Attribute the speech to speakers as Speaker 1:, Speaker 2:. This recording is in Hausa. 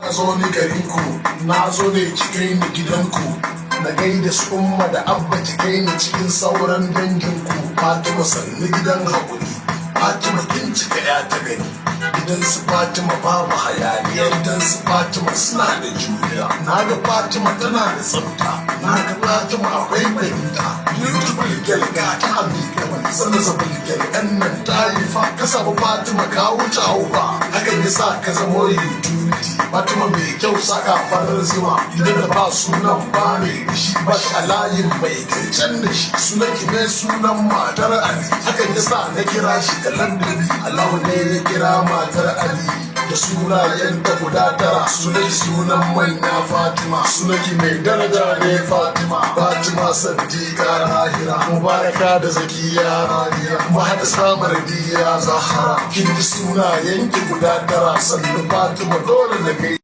Speaker 1: Na zo ni garinku, na zo ne cikin gidanku, na gaida su umma da abba kai ni cikin sauran danginku. Fatima sannu gidan haƙuri, Fatima kin cika ya ta gani. Gidan su Fatima babu hayaniya, gidan su Fatima suna da juriya. Na ga Fatima tana da tsafta, na ga Fatima akwai fahimta. Beautiful girl ga ta Amerika, sannan sabon girl ɗan nan ta yi fa. Ka samu Fatima ka wuce haufa, hakan ya sa ka zamo utility. Fatima mai kyau saka farar zuma, idan da ba sunan ba ne shi ba shi a layin mai kancan da shi. Sunan ki ne sunan matar Ali, hakan ya sa na kira shi da landabi. Allahu ne ya kira matar Ali da sunayen ta guda tara. Sunan sunan manya Fatima, sunan ki mai daraja ne Fatima. Fatima Saddiqa Rahira, Mubaraka da Zakiya Radiya, Mahadisa Mardiya Zahara. Kin ji sunayen ki guda tara, sannan Fatima dole na kai